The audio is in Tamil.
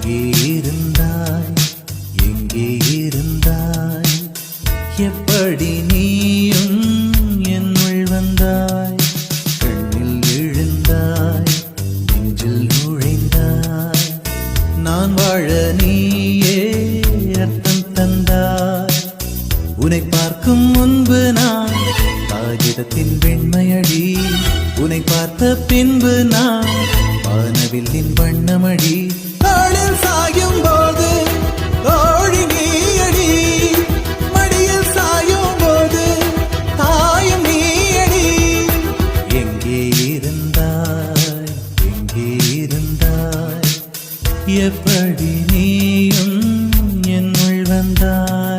எங்கே இருந்தாய், எங்கே இருந்தாய், எப்படி நீயும் என்னுள் வந்தாய், கண்ணில் எழுந்தாய், நெஞ்சில் நுழைந்தாய், நான் வாழ நீயே அர்த்தம் தந்தாய். உன்னை பார்க்கும் முன்பு நான் காகிதத்தின் வெண்மையடி, உன்னை பார்த்த பின்பு நான் வானவில்லின் வண்ணமடி. தாளில் சாயும் போது தோழி நீயடி, மடியில் சாயும் போது தாயும் நீயடி. எங்கே இருந்தாய், எங்கே இருந்தாய், எப்படி நீயும் என்னுள் வந்தாய்.